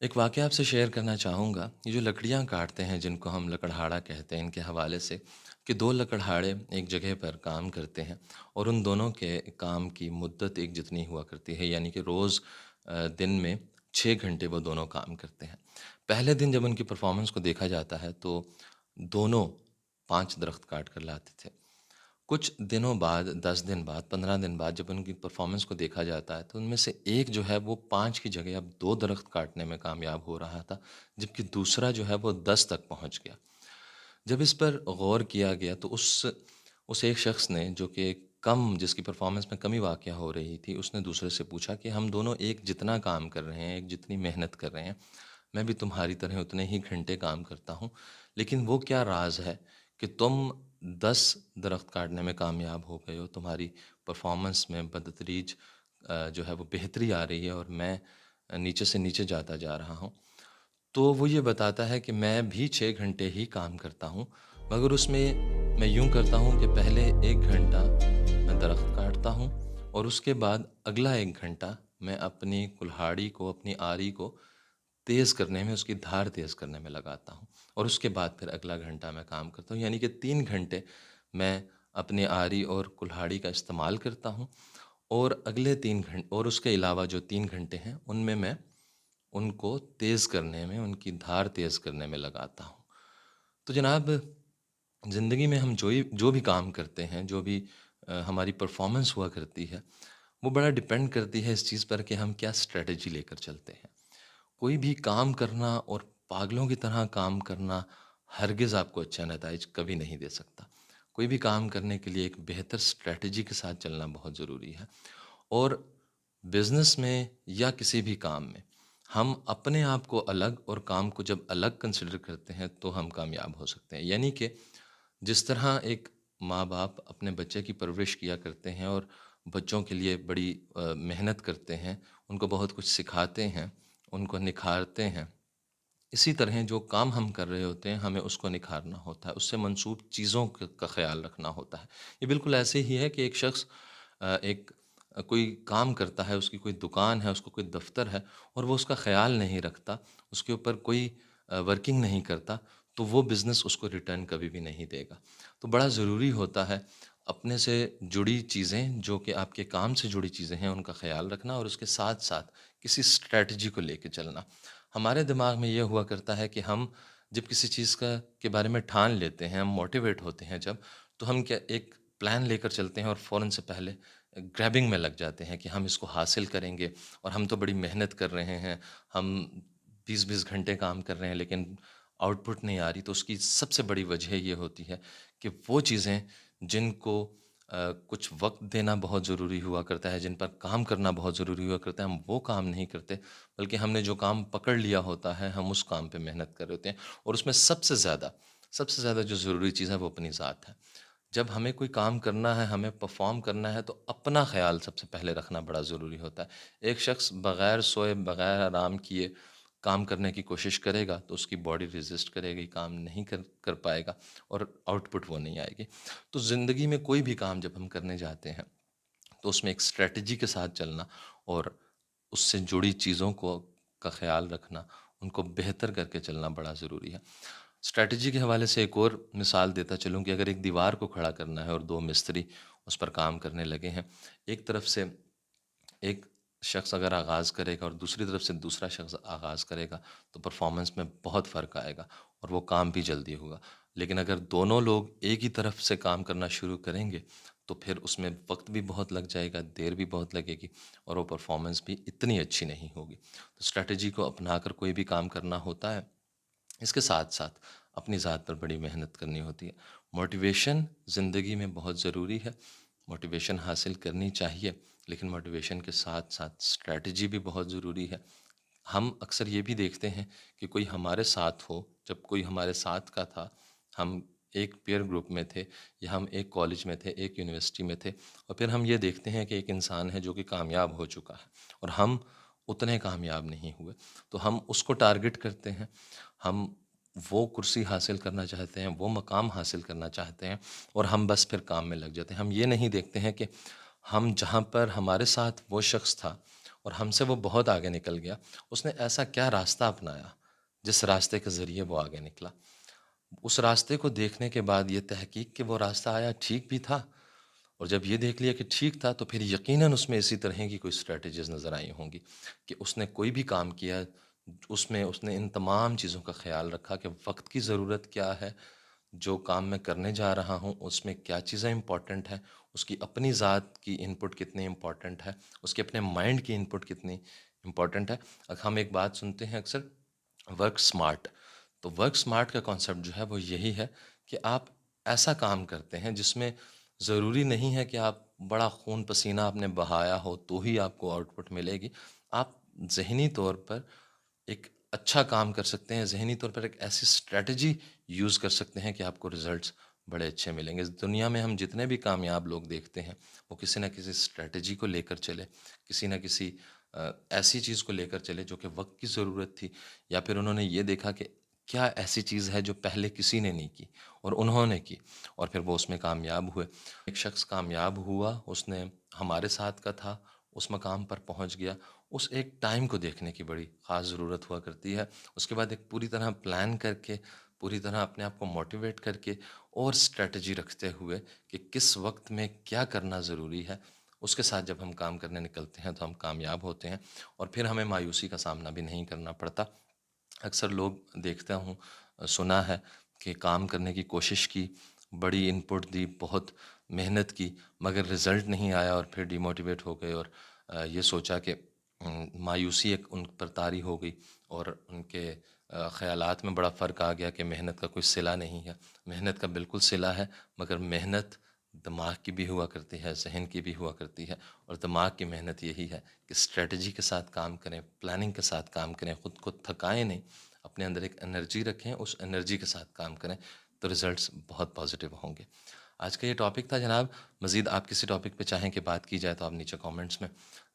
ایک واقعہ آپ سے شیئر کرنا چاہوں گا۔ یہ جو لکڑیاں کاٹتے ہیں جن کو ہم لکڑہاڑا کہتے ہیں، ان کے حوالے سے کہ 2 لکڑہاڑے ایک جگہ پر کام کرتے ہیں اور ان دونوں کے کام کی مدت ایک جتنی ہوا کرتی ہے، یعنی کہ روز دن میں 6 گھنٹے وہ دونوں کام کرتے ہیں۔ پہلے دن جب ان کی پرفارمنس کو دیکھا جاتا ہے تو دونوں 5 درخت کاٹ کر لاتے تھے۔ کچھ دنوں بعد 10 دن بعد 15 دن بعد جب ان کی پرفارمنس کو دیکھا جاتا ہے تو ان میں سے ایک جو ہے وہ 5 کی جگہ اب 2 درخت کاٹنے میں کامیاب ہو رہا تھا، جبکہ دوسرا جو ہے وہ 10 تک پہنچ گیا۔ جب اس پر غور کیا گیا تو اس ایک شخص نے جو کہ جس کی پرفارمنس میں کمی واقع ہو رہی تھی، اس نے دوسرے سے پوچھا کہ ہم دونوں ایک جتنا کام کر رہے ہیں، ایک جتنی محنت کر رہے ہیں، میں بھی تمہاری طرح اتنے ہی گھنٹے کام کرتا ہوں، لیکن وہ کیا راز ہے کہ تم 10 درخت کاٹنے میں کامیاب ہو گئے ہو، تمہاری پرفارمنس میں بتدریج جو ہے وہ بہتری آ رہی ہے اور میں نیچے سے نیچے جاتا جا رہا ہوں۔ تو وہ یہ بتاتا ہے کہ میں بھی 6 گھنٹے ہی کام کرتا ہوں، مگر اس میں میں یوں کرتا ہوں کہ پہلے 1 گھنٹہ میں درخت کاٹتا ہوں اور اس کے بعد اگلا 1 گھنٹہ میں اپنی کلہاڑی کو، اپنی آری کو تیز کرنے میں، اس کی دھار تیز کرنے میں لگاتا ہوں اور اس کے بعد پھر اگلا گھنٹہ میں کام کرتا ہوں، یعنی کہ 3 گھنٹے میں اپنی آری اور کلہاڑی کا استعمال کرتا ہوں اور اگلے 3 گھنٹے اور اس کے علاوہ جو 3 گھنٹے ہیں ان میں ان کو تیز کرنے میں، ان کی دھار تیز کرنے میں لگاتا ہوں۔ تو جناب، زندگی میں ہم جو بھی کام کرتے ہیں، جو بھی ہماری پرفارمنس ہوا کرتی ہے، وہ بڑا ڈیپینڈ کرتی ہے اس چیز پر کہ ہم کیا اسٹریٹجی لے کر چلتے ہیں۔ کوئی بھی کام کرنا اور پاگلوں کی طرح کام کرنا ہرگز آپ کو اچھا نتائج کبھی نہیں دے سکتا۔ کوئی بھی کام کرنے کے لیے ایک بہتر اسٹریٹجی کے ساتھ چلنا بہت ضروری ہے، اور بزنس میں یا کسی بھی کام میں ہم اپنے آپ کو الگ اور کام کو جب الگ کنسیڈر کرتے ہیں تو ہم کامیاب ہو سکتے ہیں۔ یعنی کہ جس طرح ایک ماں باپ اپنے بچے کی پرورش کیا کرتے ہیں اور بچوں کے لیے بڑی محنت کرتے ہیں، ان کو بہت کچھ سکھاتے ہیں، ان کو نکھارتے ہیں، اسی طرح جو کام ہم کر رہے ہوتے ہیں ہمیں اس کو نکھارنا ہوتا ہے، اس سے منسوب چیزوں کا خیال رکھنا ہوتا ہے۔ یہ بالکل ایسے ہی ہے کہ ایک شخص ایک کوئی کام کرتا ہے، اس کی کوئی دکان ہے، اس کو کوئی دفتر ہے اور وہ اس کا خیال نہیں رکھتا، اس کے اوپر کوئی ورکنگ نہیں کرتا، تو وہ بزنس اس کو ریٹرن کبھی بھی نہیں دے گا۔ تو بڑا ضروری ہوتا ہے اپنے سے جڑی چیزیں، جو کہ آپ کے کام سے جڑی چیزیں ہیں، ان کا خیال رکھنا اور اس کے ساتھ ساتھ کسی اسٹریٹجی کو لے کے چلنا۔ ہمارے دماغ میں یہ ہوا کرتا ہے کہ ہم جب کسی چیز کے بارے میں ٹھان لیتے ہیں، ہم موٹیویٹ ہوتے ہیں جب، تو ہم کیا ایک پلان لے کر چلتے ہیں اور فوراً سے پہلے گریبنگ میں لگ جاتے ہیں کہ ہم اس کو حاصل کریں گے، اور ہم تو بڑی محنت کر رہے ہیں، ہم 20 گھنٹے کام کر رہے ہیں لیکن آؤٹ پٹ نہیں آ رہی۔ تو اس کی سب سے بڑی وجہ یہ ہوتی ہے کہ وہ چیزیں جن کو کچھ وقت دینا بہت ضروری ہوا کرتا ہے، جن پر کام کرنا بہت ضروری ہوا کرتا ہے، ہم وہ کام نہیں کرتے، بلکہ ہم نے جو کام پکڑ لیا ہوتا ہے ہم اس کام پہ محنت کر رہے ہوتے ہیں، اور اس میں سب سے زیادہ جو ضروری چیز ہے وہ اپنی ذات ہے۔ جب ہمیں کوئی کام کرنا ہے، ہمیں پرفارم کرنا ہے، تو اپنا خیال سب سے پہلے رکھنا بڑا ضروری ہوتا ہے۔ ایک شخص بغیر سوئے، بغیر آرام کیے کام کرنے کی کوشش کرے گا تو اس کی باڈی ریزسٹ کرے گی، کام نہیں کر پائے گا اور آؤٹ پٹ وہ نہیں آئے گی۔ تو زندگی میں کوئی بھی کام جب ہم کرنے جاتے ہیں تو اس میں ایک اسٹریٹجی کے ساتھ چلنا اور اس سے جڑی چیزوں کا خیال رکھنا، ان کو بہتر کر کے چلنا بڑا ضروری ہے۔ اسٹریٹجی کے حوالے سے ایک اور مثال دیتا چلوں کہ اگر ایک دیوار کو کھڑا کرنا ہے اور 2 مستری اس پر کام کرنے لگے ہیں، ایک طرف سے ایک شخص اگر آغاز کرے گا اور دوسری طرف سے دوسرا شخص آغاز کرے گا تو پرفارمنس میں بہت فرق آئے گا اور وہ کام بھی جلدی ہوگا۔ لیکن اگر دونوں لوگ ایک ہی طرف سے کام کرنا شروع کریں گے تو پھر اس میں وقت بھی بہت لگ جائے گا، دیر بھی بہت لگے گی اور وہ پرفارمنس بھی اتنی اچھی نہیں ہوگی۔ تو اسٹریٹجی کو اپنا کر کوئی بھی کام کرنا ہوتا ہے، اس کے ساتھ ساتھ اپنی ذات پر بڑی محنت کرنی ہوتی ہے۔ موٹیویشن زندگی میں بہت ضروری ہے، موٹیویشن حاصل کرنی چاہیے، لیکن موٹیویشن کے ساتھ ساتھ اسٹریٹجی بھی بہت ضروری ہے۔ ہم اکثر یہ بھی دیکھتے ہیں کہ کوئی ہمارے ساتھ ہو، جب کوئی ہمارے ساتھ کا تھا، ہم ایک پیئر گروپ میں تھے یا ہم ایک کالج میں تھے، ایک یونیورسٹی میں تھے، اور پھر ہم یہ دیکھتے ہیں کہ ایک انسان ہے جو کہ کامیاب ہو چکا ہے اور ہم اتنے کامیاب نہیں ہوئے، تو ہم اس کو ٹارگٹ کرتے ہیں، ہم وہ کرسی حاصل کرنا چاہتے ہیں، وہ مقام حاصل کرنا چاہتے ہیں، اور ہم بس پھر کام میں لگ جاتے ہیں۔ ہم یہ نہیں دیکھتے ہیں کہ ہم جہاں پر ہمارے ساتھ وہ شخص تھا اور ہم سے وہ بہت آگے نکل گیا، اس نے ایسا کیا راستہ اپنایا جس راستے کے ذریعے وہ آگے نکلا؟ اس راستے کو دیکھنے کے بعد یہ تحقیق کہ وہ راستہ آیا ٹھیک بھی تھا، اور جب یہ دیکھ لیا کہ ٹھیک تھا تو پھر یقیناً اس میں اسی طرح کی کوئی اسٹریٹجیز نظر آئی ہوں گی کہ اس نے کوئی بھی کام کیا، اس میں اس نے ان تمام چیزوں کا خیال رکھا کہ وقت کی ضرورت کیا ہے، جو کام میں کرنے جا رہا ہوں اس میں کیا چیزیں امپورٹنٹ ہیں، اس کی اپنی ذات کی انپٹ کتنی امپورٹنٹ ہے، اس کے اپنے مائنڈ کی انپٹ کتنی امپورٹنٹ ہے۔ ہم ایک بات سنتے ہیں اکثر، ورک سمارٹ، تو ورک سمارٹ کا کانسیپٹ جو ہے وہ یہی ہے کہ آپ ایسا کام کرتے ہیں جس میں ضروری نہیں ہے کہ آپ بڑا خون پسینہ آپ نے بہایا ہو تو ہی آپ کو آؤٹ پٹ ملے گی، آپ ذہنی طور پر ایک اچھا کام کر سکتے ہیں، ذہنی طور پر ایک ایسی اسٹریٹجی یوز کر سکتے ہیں کہ آپ کو ریزلٹس بڑے اچھے ملیں گے۔ اس دنیا میں ہم جتنے بھی کامیاب لوگ دیکھتے ہیں وہ کسی نہ کسی اسٹریٹجی کو لے کر چلے، کسی نہ کسی ایسی چیز کو لے کر چلے جو کہ وقت کی ضرورت تھی، یا پھر انہوں نے یہ دیکھا کہ کیا ایسی چیز ہے جو پہلے کسی نے نہیں کی اور انہوں نے کی، اور پھر وہ اس میں کامیاب ہوئے۔ ایک شخص کامیاب ہوا، اس نے ہمارے ساتھ کا تھا، اس مقام پر پہنچ گیا، اس ایک ٹائم کو دیکھنے کی بڑی خاص ضرورت ہوا کرتی ہے۔ اس کے بعد ایک پوری طرح پلان کر کے، پوری طرح اپنے آپ کو موٹیویٹ کر کے اور اسٹریٹجی رکھتے ہوئے کہ کس وقت میں کیا کرنا ضروری ہے، اس کے ساتھ جب ہم کام کرنے نکلتے ہیں تو ہم کامیاب ہوتے ہیں، اور پھر ہمیں مایوسی کا سامنا بھی نہیں کرنا پڑتا۔ اکثر لوگ دیکھتا ہوں، سنا ہے کہ کام کرنے کی کوشش کی، بڑی انپٹ دی، بہت محنت کی، مگر رزلٹ نہیں آیا اور پھر ڈی موٹیویٹ ہو گئے، اور یہ سوچا کہ مایوسی ایک ان پر طاری ہو گئی، اور ان کے خیالات میں بڑا فرق آ گیا کہ محنت کا کوئی صلہ نہیں ہے۔ محنت کا بالکل صلہ ہے، مگر محنت دماغ کی بھی ہوا کرتی ہے، ذہن کی بھی ہوا کرتی ہے، اور دماغ کی محنت یہی ہے کہ اسٹریٹجی کے ساتھ کام کریں، پلاننگ کے ساتھ کام کریں، خود کو تھکائیں نہیں، اپنے اندر ایک انرجی رکھیں، اس انرجی کے ساتھ کام کریں تو ریزلٹس بہت پازیٹیو ہوں گے۔ آج کا یہ ٹاپک تھا جناب، مزید آپ کسی ٹاپک پہ چاہیں کہ بات کی جائے تو آپ نیچے کامنٹس میں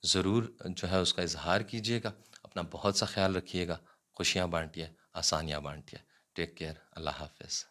ضرور جو ہے اس کا اظہار کیجیے گا۔ اپنا بہت سا خیال رکھیے گا، خوشیاں بانٹیے، آسانیاں بانٹیے۔ ٹیک کیئر، اللہ حافظ۔